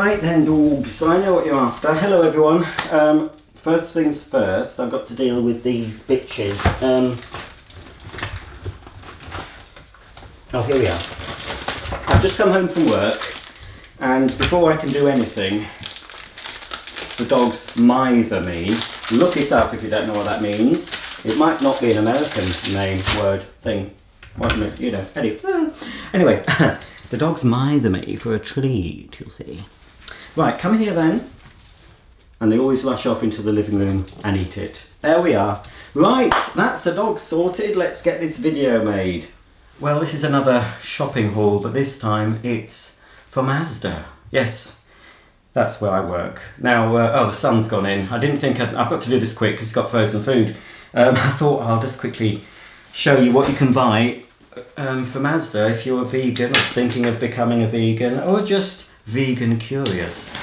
Right then, dogs, I know what you're after. Hello everyone. First things first, I've got to deal with these bitches. Oh, here we are. I've just come home from work, and before I can do anything, the dogs mither me. Look it up if you don't know what that means. It might not be an American name, word, thing. What, you know, anyway, the dogs mither me for a treat, you'll see. Right, come here then. And they always rush off into the living room and eat it. There we are. Right, that's the dog sorted. Let's get this video made. Well, this is another shopping haul, but this time it's from Asda. Yes, that's where I work. Now, oh, the sun's gone in. I didn't think I've got to do this quick because it's got frozen food. I thought I'll just quickly show you what you can buy from Asda if you're a vegan or thinking of becoming a vegan or just vegan curious.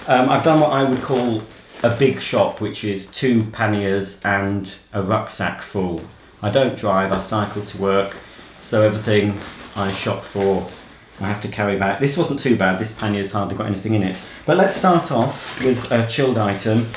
I've done what I would call a big shop, which is 2 panniers and a rucksack full. I don't drive, I cycle to work, so everything I shop for I have to carry back. This wasn't too bad, this pannier's hardly got anything in it. But let's start off with a chilled item.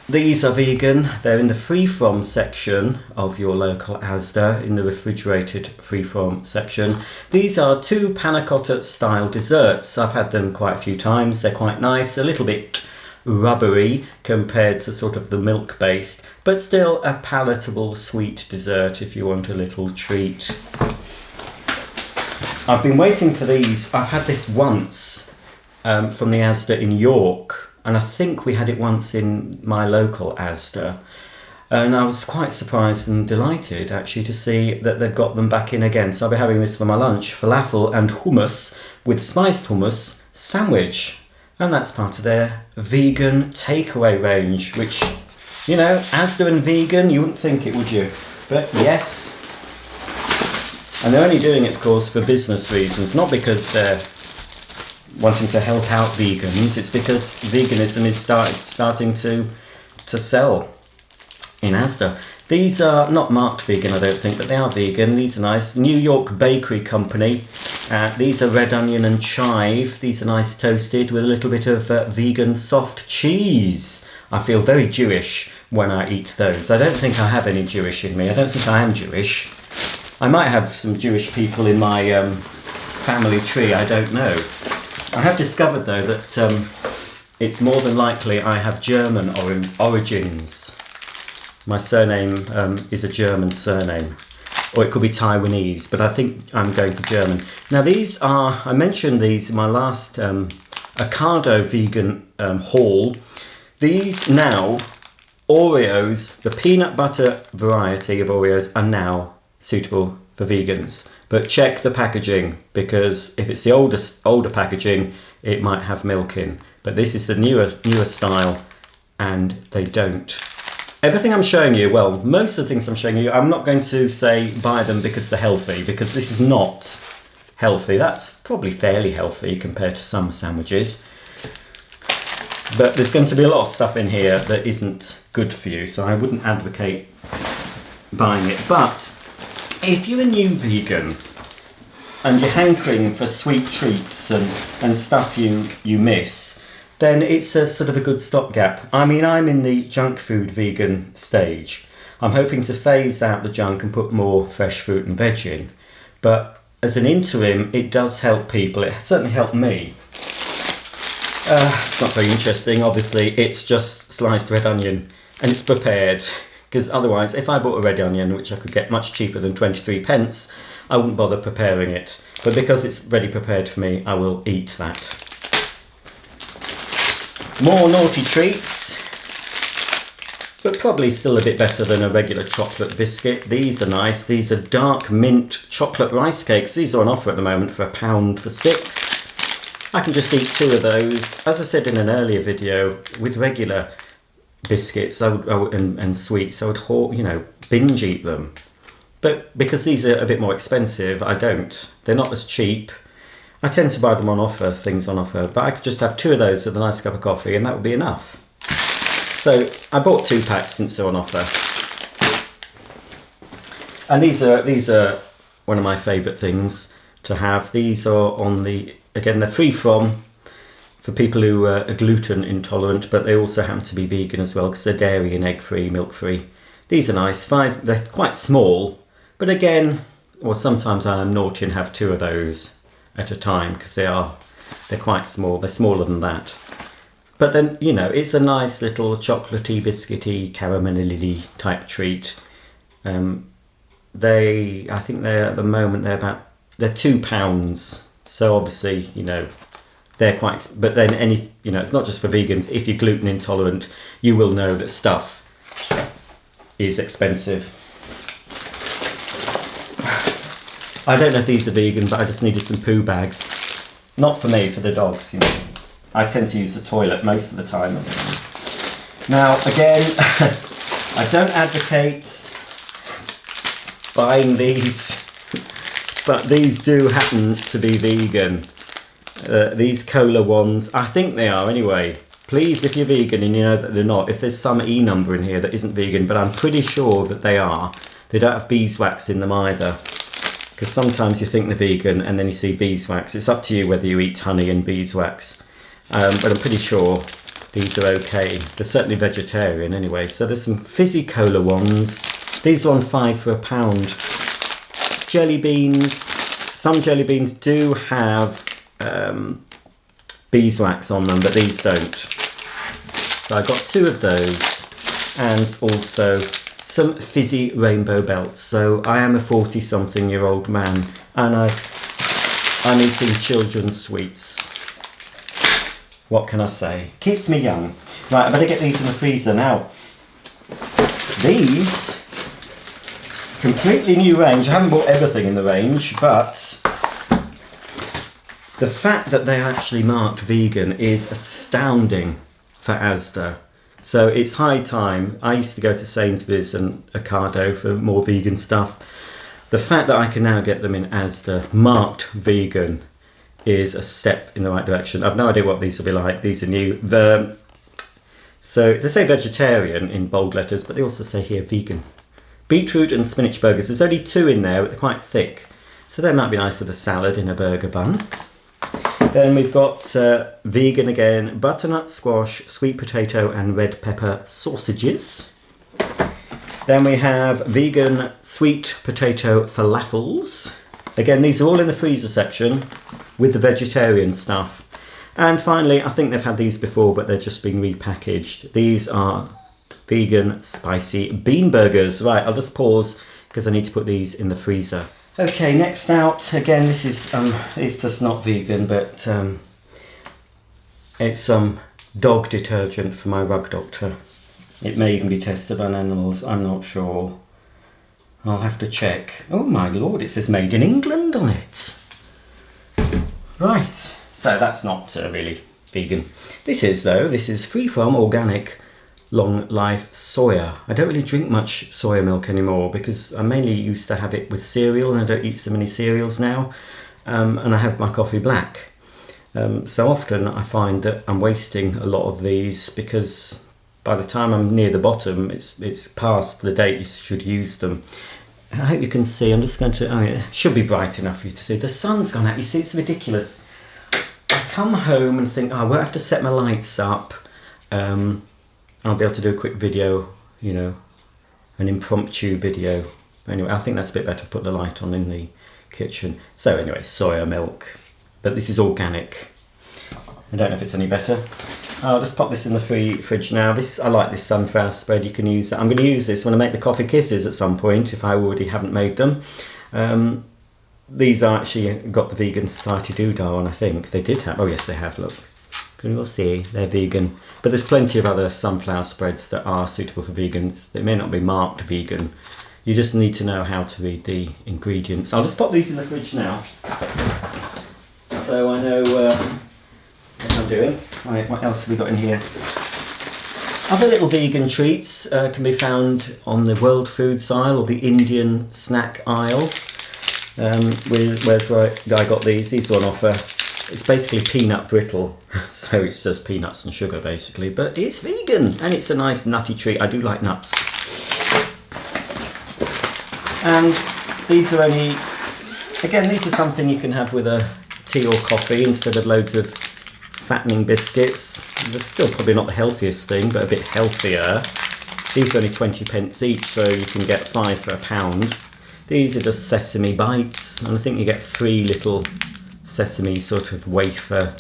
These are vegan. They're in the free from section of your local Asda, in the refrigerated free from section. These are 2 panna cotta style desserts. I've had them quite a few times. They're quite nice, a little bit rubbery compared to sort of the milk based, but still a palatable sweet dessert if you want a little treat. I've been waiting for these. I've had this once from the Asda in York. And I think we had it once in my local Asda. And I was quite surprised and delighted actually to see that they've got them back in again. So I'll be having this for my lunch, falafel and hummus with spiced hummus sandwich. And that's part of their vegan takeaway range, which, you know, Asda and vegan, you wouldn't think it, would you? But yes. And they're only doing it, of course, for business reasons, not because they're wanting to help out vegans. It's because veganism is starting to sell in Asda. These are not marked vegan, I don't think, but they are vegan. These are nice. New York Bakery Company. These are red onion and chive. These are nice toasted with a little bit of vegan soft cheese. I feel very Jewish when I eat those. I don't think I have any Jewish in me. I don't think I am Jewish. I might have some Jewish people in my family tree, I don't know. I have discovered though that it's more than likely I have German origins. My surname is a German surname, or it could be Taiwanese, but I think I'm going for German. Now these are, I mentioned these in my last Ocado vegan haul. These now, Oreos, the peanut butter variety of Oreos are now suitable for vegans. But check the packaging, because if it's the older packaging, it might have milk in. But this is the newer style, and they don't. Everything I'm showing you, well, most of the things I'm showing you, I'm not going to say buy them because they're healthy, because this is not healthy. That's probably fairly healthy compared to some sandwiches. But there's going to be a lot of stuff in here that isn't good for you, so I wouldn't advocate buying it. But if you're a new vegan and you're hankering for sweet treats and stuff you miss, then it's a sort of a good stopgap. I mean, I'm in the junk food vegan stage. I'm hoping to phase out the junk and put more fresh fruit and veg in. But as an interim, it does help people. It certainly helped me. It's not very interesting, obviously. It's just sliced red onion and it's prepared. Because otherwise, if I bought a red onion, which I could get much cheaper than 23 pence, I wouldn't bother preparing it. But because it's ready prepared for me, I will eat that. More naughty treats, but probably still a bit better than a regular chocolate biscuit. These are nice. These are dark mint chocolate rice cakes. These are on offer at the moment for £1 for 6. I can just eat 2 of those. As I said in an earlier video, with regular biscuits and sweets, I would, you know, binge eat them. But because these are a bit more expensive, I don't. They're not as cheap. I tend to buy them on offer, things on offer, but I could just have 2 of those with a nice cup of coffee and that would be enough. So I bought 2 packs since they're on offer. And these are one of my favourite things to have. These are on the again, they're free from for people who are gluten intolerant, but they also happen to be vegan as well because they're dairy and egg free, milk free. These are nice. They're quite small, but again, well, sometimes I am naughty and have 2 of those at a time because they're quite small. They're smaller than that. But then, you know, it's a nice little chocolatey, biscuity, caramelly type treat. I think they're at the moment they're £2. So obviously, you know, they're quite. But then it's not just for vegans. If you're gluten intolerant, you will know that stuff is expensive. I don't know if these are vegan, but I just needed some poo bags. Not for me, for the dogs, you know. I tend to use the toilet most of the time. Now, again, I don't advocate buying these, but these do happen to be vegan. These cola ones, I think they are anyway. Please, if you're vegan and you know that they're not, if there's some E number in here that isn't vegan, but I'm pretty sure that they are. They don't have beeswax in them either. Because sometimes you think they're vegan and then you see beeswax. It's up to you whether you eat honey and beeswax. But I'm pretty sure these are okay. They're certainly vegetarian anyway. So there's some fizzy cola ones. These are on 5 for £1. Jelly beans. Some jelly beans do have beeswax on them, but these don't. So I got 2 of those, and also some fizzy rainbow belts. So I am a 40-something-year-old man, and I'm eating children's sweets. What can I say? Keeps me young. Right, I better get these in the freezer now. These, completely new range. I haven't bought everything in the range, but the fact that they actually marked vegan is astounding for Asda. So it's high time. I used to go to Sainsbury's and Ocado for more vegan stuff. The fact that I can now get them in Asda marked vegan is a step in the right direction. I've no idea what these will be like. These are new. So they say vegetarian in bold letters, but they also say here vegan. Beetroot and spinach burgers. There's only 2 in there, but they're quite thick. So they might be nice with a salad in a burger bun. Then we've got vegan again, butternut squash, sweet potato and red pepper sausages. Then we have vegan sweet potato falafels. Again, these are all in the freezer section with the vegetarian stuff. And finally, I think they've had these before, but they're just being repackaged. These are vegan spicy bean burgers. Right, I'll just pause because I need to put these in the freezer. Okay, next out, again, this is it's just not vegan, but it's some dog detergent for my rug doctor. It may even be tested on animals, I'm not sure. I'll have to check. Oh my lord, it says made in England on it. Right, so that's not really vegan. This is though, this is free from organic long life soya. I don't really drink much soya milk anymore because I mainly used to have it with cereal and I don't eat so many cereals now. And I have my coffee black. So often I find that I'm wasting a lot of these because by the time I'm near the bottom, it's past the date you should use them. I hope you can see. I'm just going to, oh, it should be bright enough for you to see. The sun's gone out, you see, it's ridiculous. I come home and think, oh, I won't have to set my lights up. I'll be able to do a quick video, you know, an impromptu video. Anyway, I think that's a bit better to put the light on in the kitchen. So anyway, soya milk, but this is organic. I don't know if it's any better. I'll just pop this in the fridge now. I like this sunflower spread. You can use that. I'm going to use this when I make the coffee kisses at some point, if I already haven't made them. These are actually got the Vegan Society doodah on, I think. They did have, oh yes they have, look. You'll see, they're vegan. But there's plenty of other sunflower spreads that are suitable for vegans. They may not be marked vegan. You just need to know how to read the ingredients. I'll just pop these in the fridge now, so I know what I'm doing. Right, what else have we got in here? Other little vegan treats can be found on the world foods aisle or the Indian snack aisle. Where's where I got these? These are on offer. It's basically peanut brittle, so it's just peanuts and sugar basically, but it's vegan and it's a nice nutty treat. I do like nuts. And these are only, again, these are something you can have with a tea or coffee instead of loads of fattening biscuits. They're still probably not the healthiest thing, but a bit healthier. These are only 20 pence each, so you can get 5 for £1. These are just sesame bites, and I think you get 3 little sesame sort of wafer.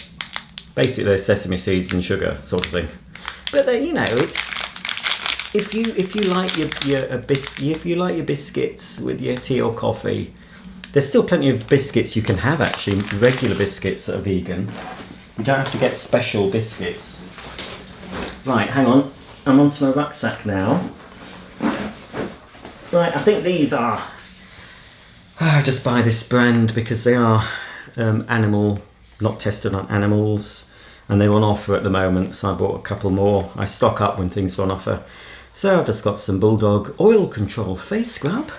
Basically, they're sesame seeds and sugar sort of thing. But they, you know, it's if you like your biscuits with your tea or coffee, there's still plenty of biscuits you can have actually. Regular biscuits that are vegan. You don't have to get special biscuits. Right, hang on. I'm onto my rucksack now. Right, I think these are. I just buy this brand because they are animal, not tested on animals, and they're on offer at the moment. So I bought a couple more. I stock up when things are on offer. So I've just got some Bulldog Oil Control face scrub,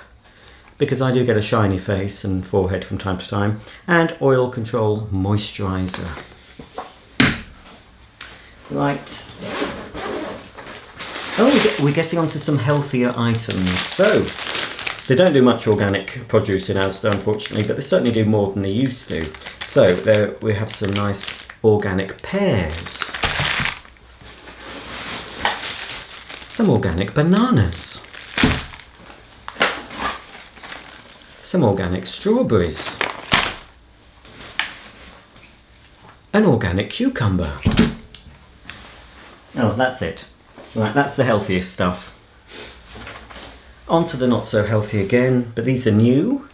because I do get a shiny face and forehead from time to time, and Oil Control moisturiser. Right. Oh, we're getting onto some healthier items. So, they don't do much organic produce in Asda, unfortunately, but they certainly do more than they used to. So, there we have some nice organic pears. Some organic bananas. Some organic strawberries. An organic cucumber. Oh, that's it. Right, that's the healthiest stuff. On to the not so healthy again, but these are new.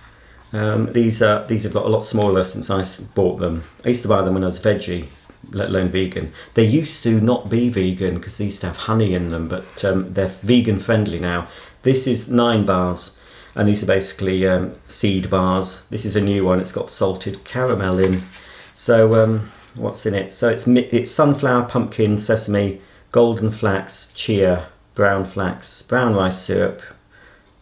These have got a lot smaller since I bought them. I used to buy them when I was veggie, let alone vegan. They used to not be vegan because they used to have honey in them, but they're vegan friendly now. This is 9 bars, and these are basically seed bars. This is a new one. It's got salted caramel in. So what's in it? So it's sunflower, pumpkin, sesame, golden flax, chia, brown flax, brown rice syrup,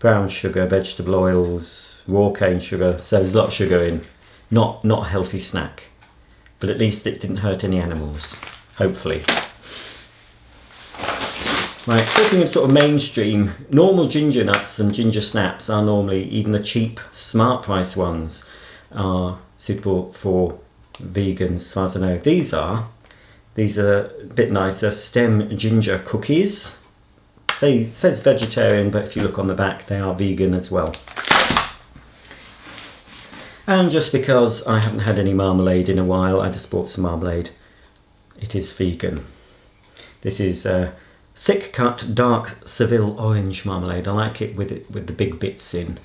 brown sugar, vegetable oils, raw cane sugar. So there's a lot of sugar in. Not a healthy snack, but at least it didn't hurt any animals, hopefully. Right, talking of sort of mainstream, normal ginger nuts and ginger snaps are normally, even the cheap smart price ones, are suitable for vegans, as far as I know. These are a bit nicer, stem ginger cookies. It says vegetarian, but if you look on the back, they are vegan as well. And just because I haven't had any marmalade in a while, I just bought some marmalade. It is vegan. This is thick cut dark Seville orange marmalade. I like it with the big bits in.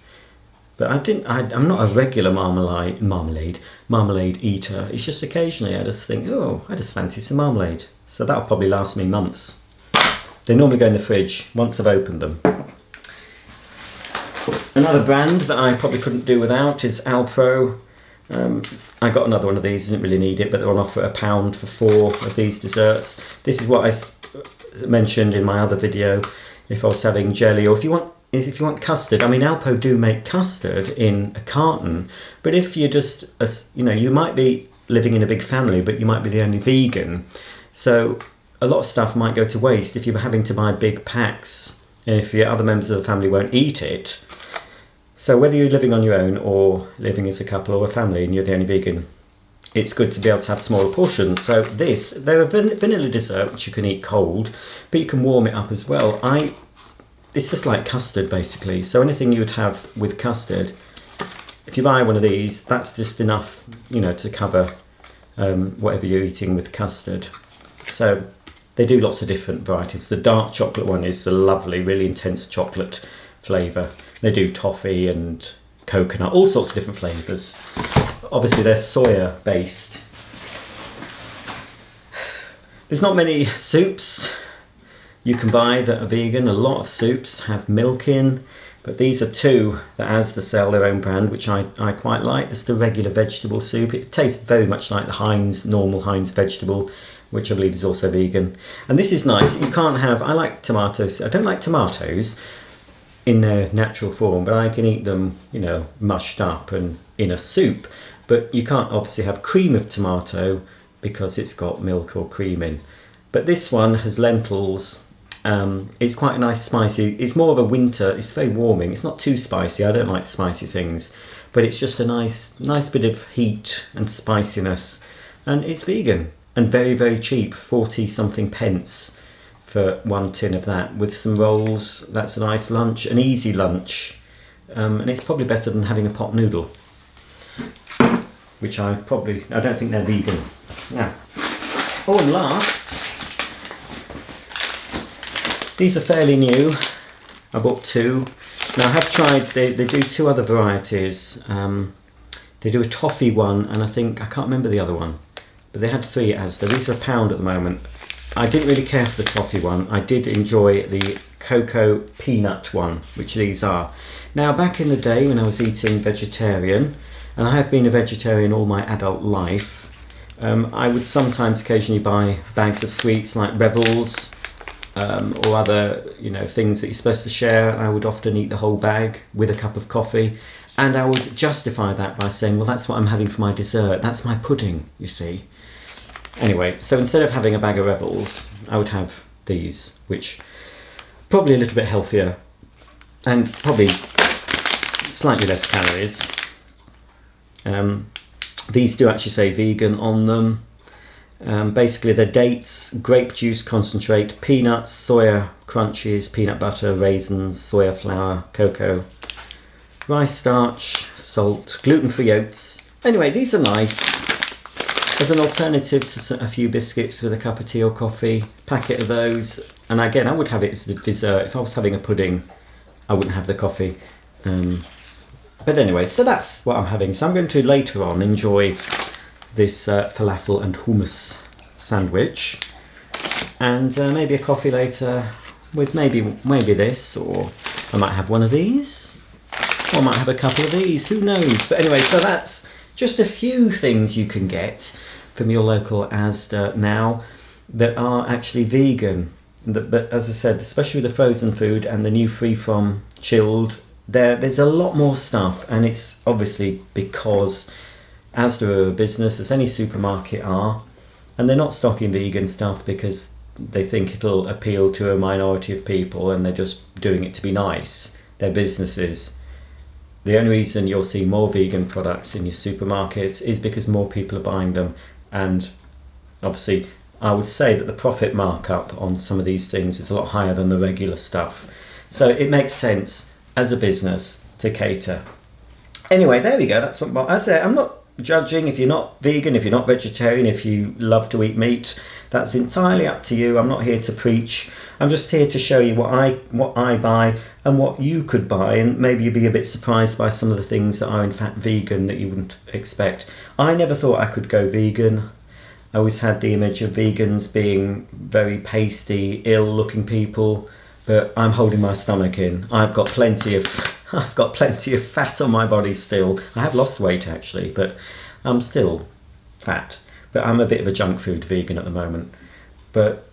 But I'm not a regular marmalade eater. It's just occasionally I just think, oh, I just fancy some marmalade. So that'll probably last me months. They normally go in the fridge once I've opened them. Another brand that I probably couldn't do without is Alpro. I got another one of these, didn't really need it, but they're on offer at £1 for 4 of these desserts. This is what I mentioned in my other video. If I was having jelly, or if you want custard, I mean, Alpo do make custard in a carton, but if you're just, you might be living in a big family, but you might be the only vegan, so a lot of stuff might go to waste if you're having to buy big packs, and if your other members of the family won't eat it. So whether you're living on your own or living as a couple or a family and you're the only vegan, it's good to be able to have smaller portions. So they're a vanilla dessert which you can eat cold, but you can warm it up as well. It's just like custard basically. So anything you would have with custard, if you buy one of these, that's just enough, to cover whatever you're eating with custard. So they do lots of different varieties. The dark chocolate one is a lovely, really intense chocolate flavour. They do toffee and coconut, all sorts of different flavours. Obviously they're soya based. There's not many soups you can buy that are vegan. A lot of soups have milk in, but these are 2 that Asda sell their own brand, which I quite like. There's the regular vegetable soup. It tastes very much like the normal Heinz vegetable, which I believe is also vegan. And this is nice. You can't have, I like tomatoes. I don't like tomatoes in their natural form, but I can eat them, mushed up and in a soup. But you can't obviously have cream of tomato because it's got milk or cream in. But this one has lentils It's quite a nice spicy. It's more of a winter. It's very warming. It's not too spicy. I don't like spicy things, but it's just a nice bit of heat and spiciness, and it's vegan and very, very cheap. 40 something pence for one tin of that with some rolls. That's a nice lunch, an easy lunch, and it's probably better than having a pot noodle, which I don't think they're vegan. Now, and last, these are fairly new. I bought 2. Now I have tried, they do 2 other varieties. They do a toffee one, and I can't remember the other one, but they had 3 at Asda. These are £1 at the moment. I didn't really care for the toffee one. I did enjoy the cocoa peanut one, which these are. Now, back in the day when I was eating vegetarian, and I have been a vegetarian all my adult life, I would sometimes occasionally buy bags of sweets like Rebels, or other, things that you're supposed to share. I would often eat the whole bag with a cup of coffee, and I would justify that by saying, well, that's what I'm having for my dessert. That's my pudding, you see. Anyway, so instead of having a bag of Rebels, I would have these, which probably a little bit healthier and probably slightly less calories. These do actually say vegan on them. Basically, they're dates, grape juice concentrate, peanuts, soya crunchies, peanut butter, raisins, soya flour, cocoa, rice starch, salt, gluten-free oats. Anyway, these are nice. As an alternative to a few biscuits with a cup of tea or coffee, packet of those. And again, I would have it as the dessert. If I was having a pudding, I wouldn't have the coffee. But anyway, so that's what I'm having. So I'm going to later on enjoy this falafel and hummus sandwich, and maybe a coffee later with maybe this, or I might have one of these, or I might have a couple of these, who knows. But anyway, so that's just a few things you can get from your local Asda now that are actually vegan. But as I said, especially with the frozen food and the new free from chilled, there's a lot more stuff, and it's obviously because Asda are a business, as any supermarket are, and they're not stocking vegan stuff because they think it'll appeal to a minority of people, and they're just doing it to be nice. They're businesses. The only reason you'll see more vegan products in your supermarkets is because more people are buying them, and obviously I would say that the profit markup on some of these things is a lot higher than the regular stuff. So it makes sense as a business to cater. Anyway, there we go. That's what I say. I'm not judging if you're not vegan, if you're not vegetarian, if you love to eat meat. That's entirely up to you. I'm not here to preach. I'm just here to show you what I buy and what you could buy, and maybe you'd be a bit surprised by some of the things that are in fact vegan that you wouldn't expect. I never thought I could go vegan. I always had the image of vegans being very pasty, ill-looking people, but I'm holding my stomach in. I've got plenty of fat on my body still. I have lost weight actually, but I'm still fat. But I'm a bit of a junk food vegan at the moment. But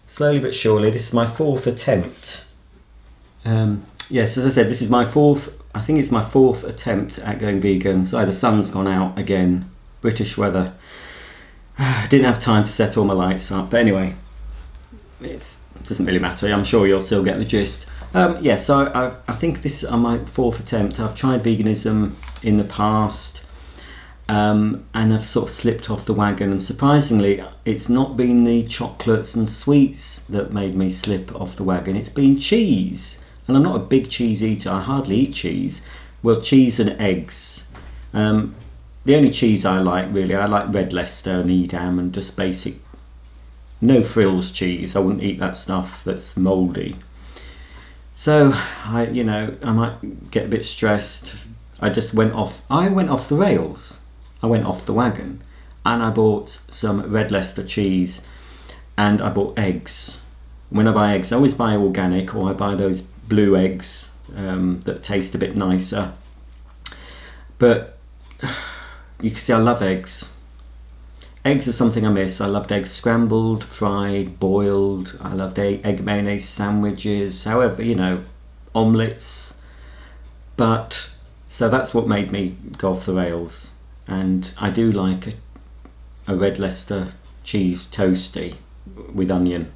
slowly but surely, this is my 4th attempt. Yes, as I said, this is my 4th. I think it's my 4th attempt at going vegan. So the sun's gone out again. British weather. I didn't have time to set all my lights up, but anyway, it doesn't really matter. I'm sure you'll still get the gist. So I think this is my 4th attempt. I've tried veganism in the past, and I've sort of slipped off the wagon, and surprisingly it's not been the chocolates and sweets that made me slip off the wagon. It's been cheese, and I'm not a big cheese eater. I hardly eat cheese. Well, cheese and eggs. The only cheese I like Red Leicester and Edam, and just basic, no frills cheese. I wouldn't eat that stuff that's mouldy. So I might get a bit stressed. I went off the rails. I went off the wagon, and I bought some Red Leicester cheese, and I bought eggs. When I buy eggs, I always buy organic, or I buy those blue eggs that taste a bit nicer. But you can see I love eggs. Eggs are something I miss. I loved eggs scrambled, fried, boiled. I loved egg mayonnaise sandwiches, however, omelettes. But, so that's what made me go off the rails. And I do like a Red Leicester cheese toasty with onion.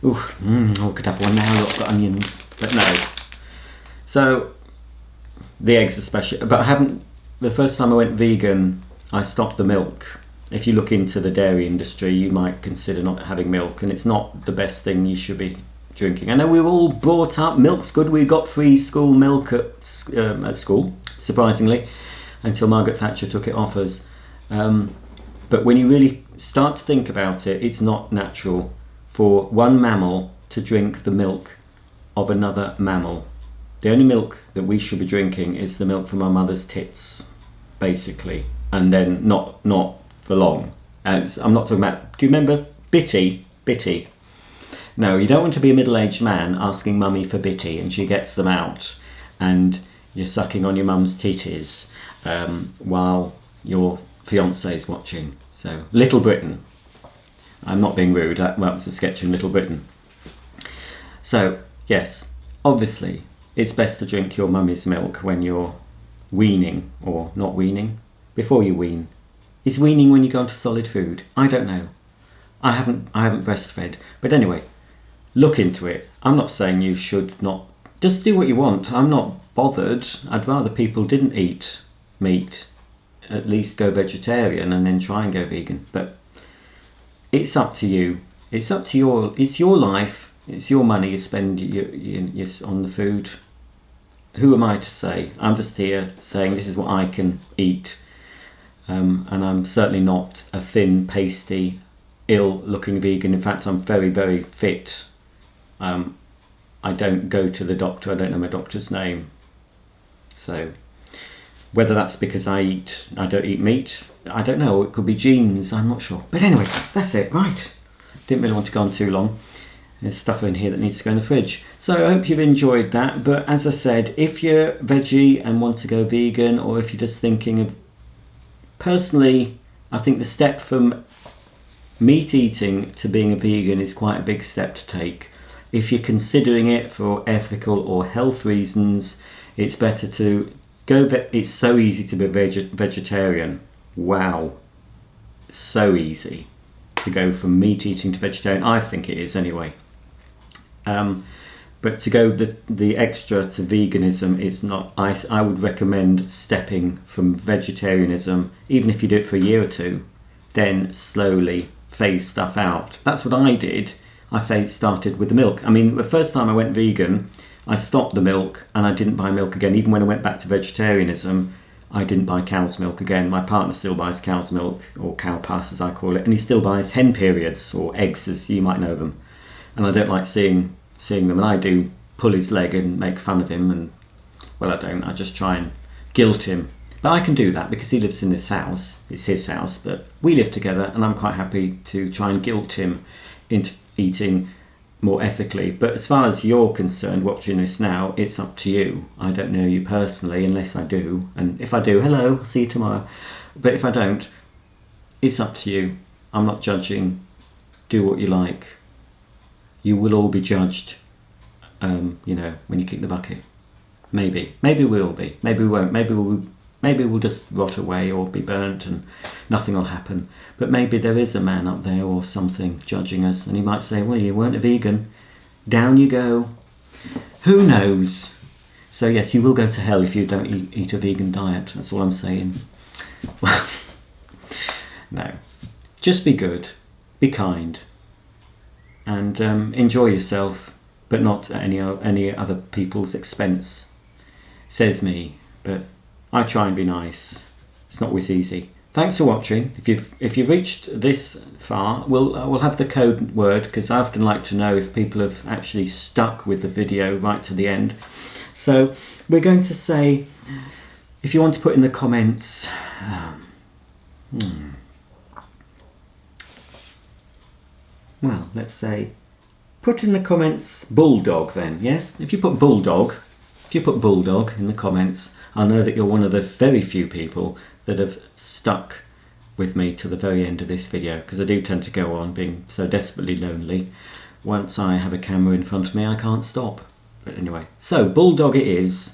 Ooh, I could have one now. I've got onions, but no. So the eggs especially, but I haven't. The first time I went vegan, I stopped the milk. If you look into the dairy industry, you might consider not having milk, and it's not the best thing you should be drinking. I know we were all brought up, milk's good. We got free school milk at school, surprisingly, until Margaret Thatcher took it off us. But when you really start to think about it, it's not natural for one mammal to drink the milk of another mammal. The only milk that we should be drinking is the milk from our mother's tits, basically, and then not for long. I'm not talking about, do you remember Bitty? Bitty. No, you don't want to be a middle-aged man asking mummy for bitty and she gets them out and you're sucking on your mum's titties while your fiance's watching. So, Little Britain. I'm not being rude, that was a sketch in Little Britain. So, yes, obviously, it's best to drink your mummy's milk when you're weaning, or not weaning, before you wean. Is weaning when you go into solid food? I don't know. I haven't breastfed. But anyway, look into it. I'm not saying you should not. Just do what you want. I'm not bothered. I'd rather people didn't eat meat. At least go vegetarian and then try and go vegan. But it's up to you. It's up to it's your life. It's your money you spend on the food. Who am I to say? I'm just here saying this is what I can eat. And I'm certainly not a thin, pasty, ill-looking vegan. In fact, I'm very, very fit. I don't go to the doctor. I don't know my doctor's name. So whether that's because I don't eat meat, I don't know. It could be genes. I'm not sure. But anyway, that's it. Right. Didn't really want to go on too long. There's stuff in here that needs to go in the fridge. So I hope you've enjoyed that. But as I said, if you're veggie and want to go vegan, or if you're just thinking of, personally, I think the step from meat eating to being a vegan is quite a big step to take. If you're considering it for ethical or health reasons, it's better to go. It's so easy to be vegetarian. Wow, it's so easy to go from meat eating to vegetarian. I think it is anyway. But to go the extra to veganism, it's not. I would recommend stepping from vegetarianism, even if you do it for a year or two, then slowly phase stuff out. That's what I did. I started with the milk. I mean, the first time I went vegan, I stopped the milk and I didn't buy milk again. Even when I went back to vegetarianism, I didn't buy cow's milk again. My partner still buys cow's milk, or cow pus as I call it, and he still buys hen periods, or eggs as you might know them. And I don't like seeing them, and I do pull his leg and make fun of him, and well, I don't. I just try and guilt him. But I can do that because he lives in this house. It's his house, but we live together, and I'm quite happy to try and guilt him into eating more ethically. But as far as you're concerned, watching this now, it's up to you. I don't know you personally, unless I do, and if I do, hello, I'll see you tomorrow. But if I don't, it's up to you. I'm not judging. Do what you like. You will all be judged, when you kick the bucket. Maybe we'll be. Maybe we won't. Maybe we'll just rot away or be burnt and nothing will happen. But maybe there is a man up there or something judging us, and he might say, well, you weren't a vegan. Down you go. Who knows? So yes, you will go to hell if you don't eat a vegan diet. That's all I'm saying. Well, no. Just be good. Be kind. And enjoy yourself, but not at any other people's expense. Says me, but I try and be nice. It's not always easy. Thanks for watching. If you've reached this far, we'll have the code word, because I often like to know if people have actually stuck with the video right to the end. So we're going to say, if you want to put in the comments, well, let's say, put in the comments bulldog then, yes? If you put bulldog in the comments, I'll know that you're one of the very few people that have stuck with me to the very end of this video, because I do tend to go on being so desperately lonely. Once I have a camera in front of me, I can't stop. But anyway, so bulldog it is,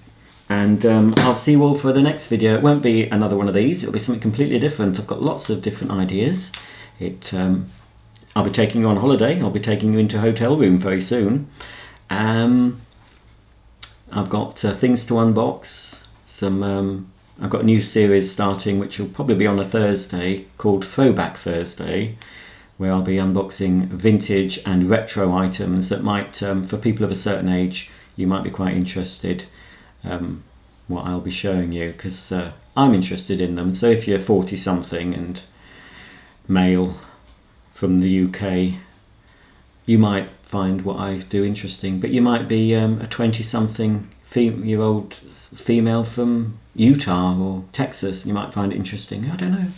and I'll see you all for the next video. It won't be another one of these, it'll be something completely different. I've got lots of different ideas. I'll be taking you on holiday. I'll be taking you into a hotel room very soon. I've got things to unbox. I've got a new series starting, which will probably be on a Thursday, called Throwback Thursday, where I'll be unboxing vintage and retro items that might, for people of a certain age, you might be quite interested what I'll be showing you, because I'm interested in them. So if you're 40 something and male from the UK, you might find what I do interesting, but you might be a 20 something year old female from Utah or Texas, and you might find it interesting. I don't know.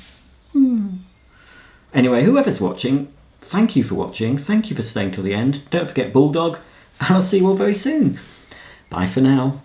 Anyway, whoever's watching, thank you for watching. Thank you for staying till the end. Don't forget Bulldog, and I'll see you all very soon. Bye for now.